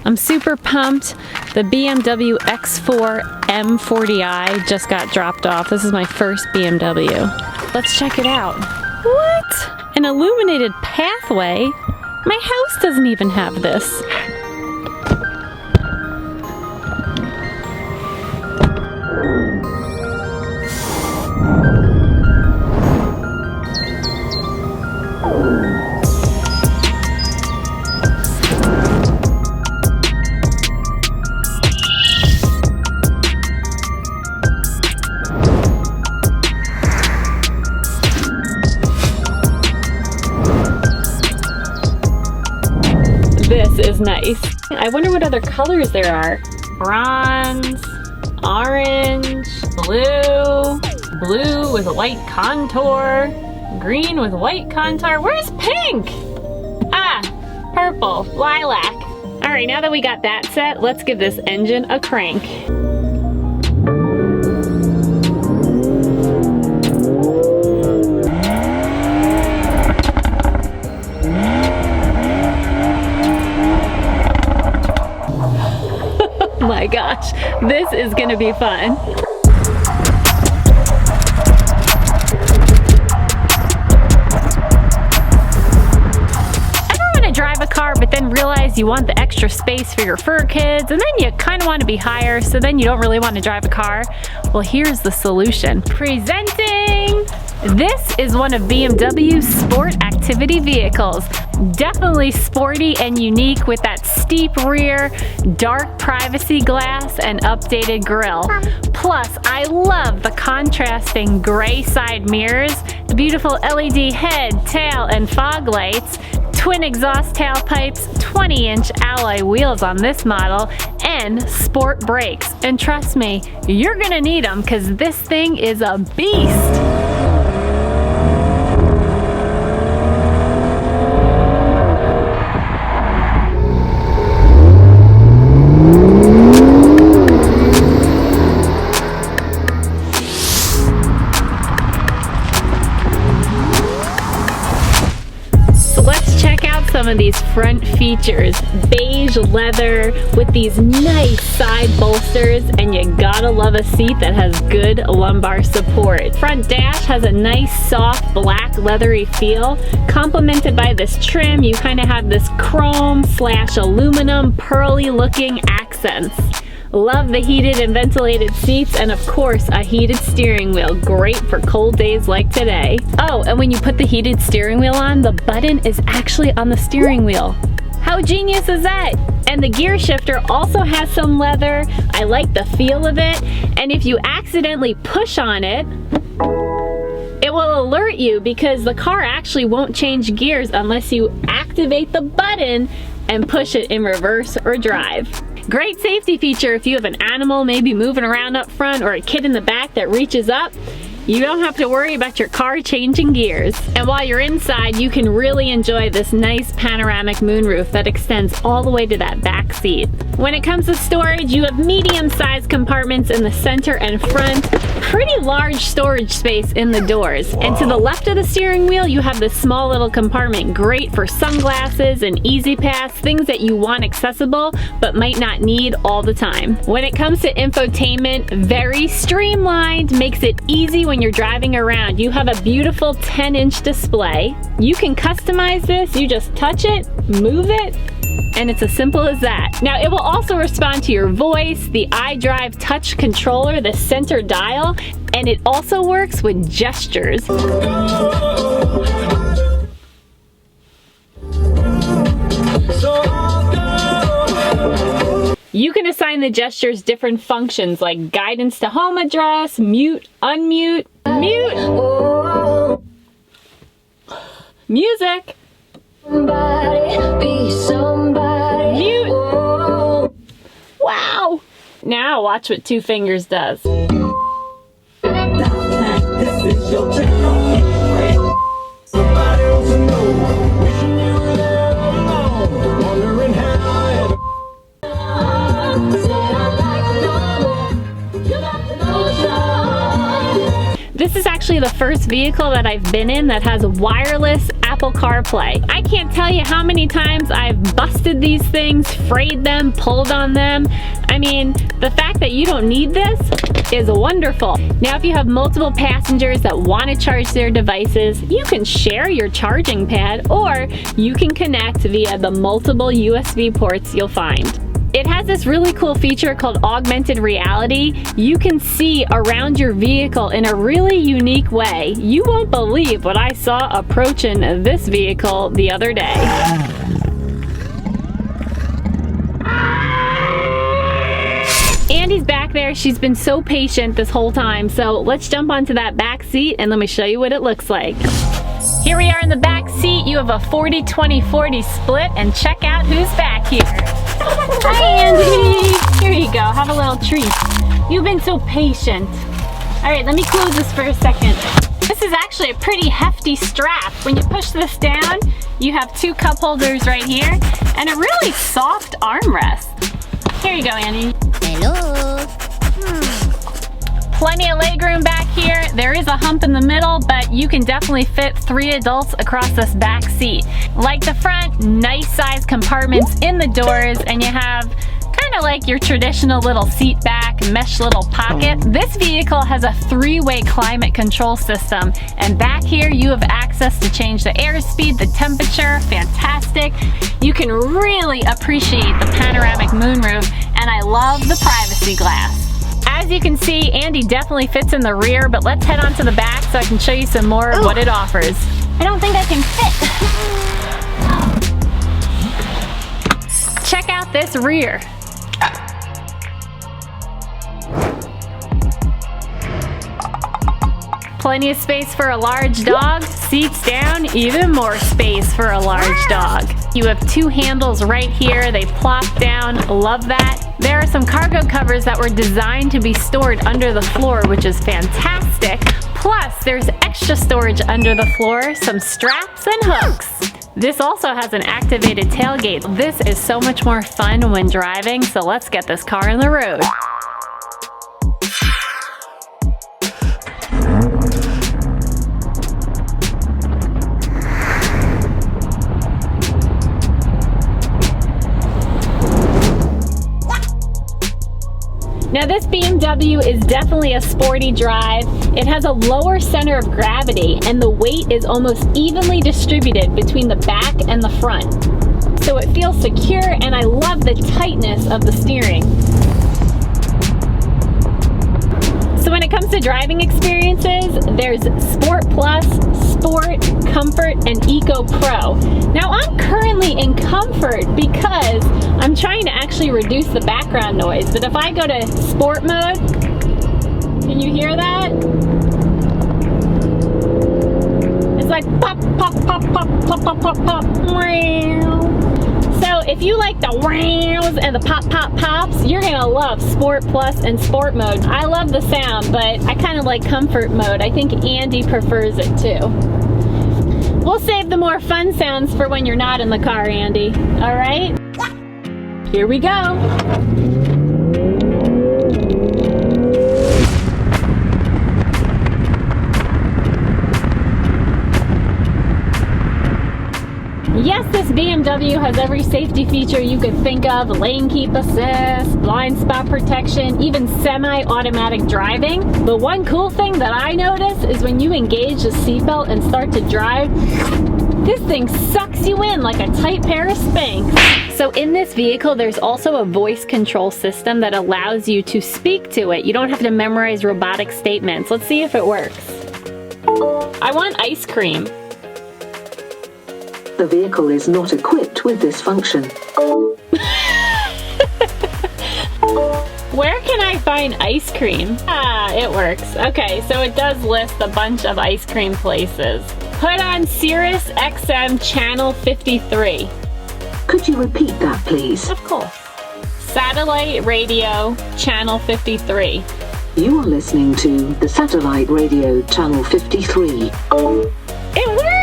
I'm super pumped. The BMW X4 M40i just got dropped off. This is my first BMW. Let's check it out. What? An illuminated pathway? My house doesn't even have this. This is nice. I wonder what other colors there are. Bronze, orange, blue, blue with a white contour, green with white contour. Where's pink? Ah, purple, lilac. All right, now that we got that set, let's give this engine a crank. My gosh, this is gonna be fun. Ever want to drive a car but then realize you want the extra space for your fur kids and then you kind of want to be higher, so then you don't really want to drive a car? Well, here's the solution. Presenting! This is one of BMW's sport activity vehicles. Definitely sporty and unique with that steep rear, dark privacy glass, and updated grille. Plus, I love the contrasting gray side mirrors, the beautiful LED head, tail, and fog lights, twin exhaust tailpipes, 20-inch alloy wheels on this model, and sport brakes. And trust me, you're gonna need them because this thing is a beast. Some of these front features. Beige leather with these nice side bolsters, and you gotta love a seat that has good lumbar support. Front dash has a nice soft black leathery feel. Complemented by this trim, you kind of have this chrome / aluminum pearly looking accents. Love the heated and ventilated seats, and of course a heated steering wheel, great for cold days like today. Oh, and when you put the heated steering wheel on, the button is actually on the steering wheel. How genius is that? And the gear shifter also has some leather. I like the feel of it, and if you accidentally push on it, it will alert you because the car actually won't change gears unless you activate the button and push it in reverse or drive. Great safety feature if you have an animal maybe moving around up front or a kid in the back that reaches up. You don't have to worry about your car changing gears. And while you're inside, you can really enjoy this nice panoramic moonroof that extends all the way to that back seat. When it comes to storage, you have medium-sized compartments in the center and front, pretty large storage space in the doors. And to the left of the steering wheel, you have this small little compartment, great for sunglasses and easy pass, things that you want accessible but might not need all the time. When it comes to infotainment, very streamlined, makes it easy when you're driving around. You have a beautiful 10-inch display. You can customize this, you just touch it, move it, and it's as simple as that. Now, it will also respond to your voice, the iDrive touch controller, the center dial, and it also works with gestures. You can assign the gestures different functions like guidance to home address, mute, unmute, mute, music, mute. Wow! Now watch what 2 fingers does. This is actually the first vehicle that I've been in that has wireless Apple Apple CarPlay. I can't tell you how many times I've busted these things, frayed them, pulled on them. I mean, the fact that you don't need this is wonderful. Now, if you have multiple passengers that want to charge their devices, you can share your charging pad, or you can connect via the multiple USB ports you'll find. It has this really cool feature called augmented reality. You can see around your vehicle in a really unique way. You won't believe what I saw approaching this vehicle the other day. Andie's back there. She's been so patient this whole time. So let's jump onto that back seat and let me show you what it looks like. Here we are in the back seat. You have a 40-20-40 split, and check out who's back here. Hi, Andie. Here you go. Have a little treat. You've been so patient. All right, let me close this for a second. This is actually a pretty hefty strap. When you push this down, you have two cup holders right here and a really soft armrest. Here you go, Andie. Hello. Plenty of legroom back here. There is a hump in the middle, but you can definitely fit 3 adults across this back seat. Like the front, nice size compartments in the doors, and you have kind of like your traditional little seat back, mesh little pocket. This vehicle has a 3-way climate control system, and back here you have access to change the airspeed, the temperature. Fantastic. You can really appreciate the panoramic moonroof, and I love the privacy glass. As you can see, Andie definitely fits in the rear, but let's head on to the back so I can show you some more of what it offers. I don't think I can fit. Check out this rear. Plenty of space for a large dog. Seats down, even more space for a large dog. You have 2 handles right here. They plop down. Love that. There are some cargo covers that were designed to be stored under the floor, which is fantastic. Plus, there's extra storage under the floor, some straps and hooks. This also has an activated tailgate. This is so much more fun when driving, so let's get this car on the road. Now this BMW is definitely a sporty drive. It has a lower center of gravity, and the weight is almost evenly distributed between the back and the front. So it feels secure, and I love the tightness of the steering. So when it comes to driving experiences, there's Sport Plus, Sport, Comfort, and Eco Pro. Now I'm currently in Comfort because I'm trying to actually reduce the background noise, but if I go to Sport mode, can you hear that? It's like pop, pop, pop, pop, pop, pop, pop, pop, wow. So if you like the wows and the pop, pop, pops, you're gonna love Sport Plus and Sport mode. I love the sound, but I kind of like Comfort mode. I think Andie prefers it too. We'll save the more fun sounds for when you're not in the car, Andie. All right? Here we go. Yes, this BMW has every safety feature you could think of: lane keep assist, blind spot protection, even semi-automatic driving. But one cool thing that I notice is when you engage the seatbelt and start to drive, this thing sucks you in like a tight pair of Spanx. So in this vehicle, there's also a voice control system that allows you to speak to it. You don't have to memorize robotic statements. Let's see if it works. I want ice cream. The vehicle is not equipped with this function. Where can I find ice cream? Ah, it works. Okay, so it does list a bunch of ice cream places. Put on Sirius XM channel 53. Could you repeat that, please? Of course. Satellite radio channel 53. You are listening to the satellite radio channel 53. It worked!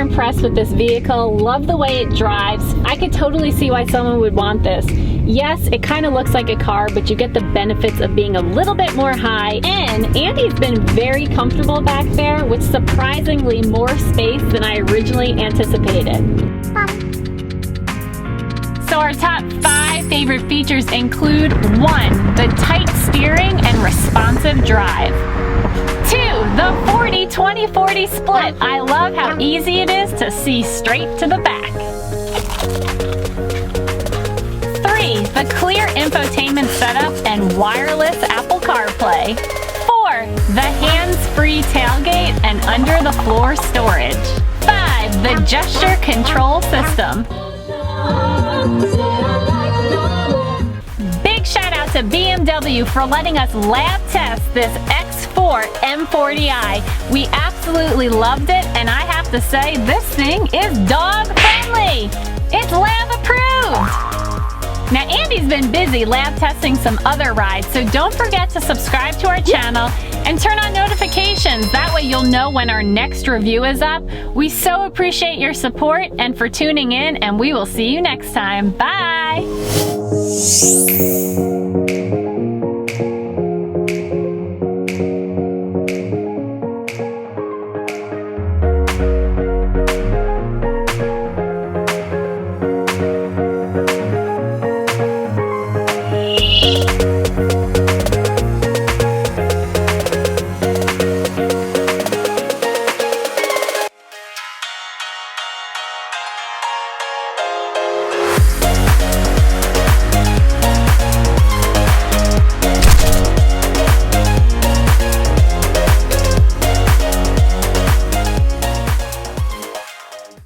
impressed with this vehicle. Love the way it drives. I could totally see why someone would want this. Yes, it kind of looks like a car, but you get the benefits of being a little bit more high. And Andie's been very comfortable back there, with surprisingly more space than I originally anticipated. So our top 5 favorite features include 1. The tight steering and responsive drive. 2. The 40-20-40 split. I love how easy it is to see straight to the back. 3. The clear infotainment setup and wireless Apple CarPlay. 4. The hands-free tailgate and under-the-floor storage. 5. The gesture control system. Big shout out to BMW for letting us lab test this X4 M40i. We absolutely loved it, and I have to say, this thing is dog friendly. It's lab approved. Now, Andie's been busy lab testing some other rides, so don't forget to subscribe to our channel and turn on notifications. That way you'll know when our next review is up. We so appreciate your support and for tuning in, and we will see you next time. Bye!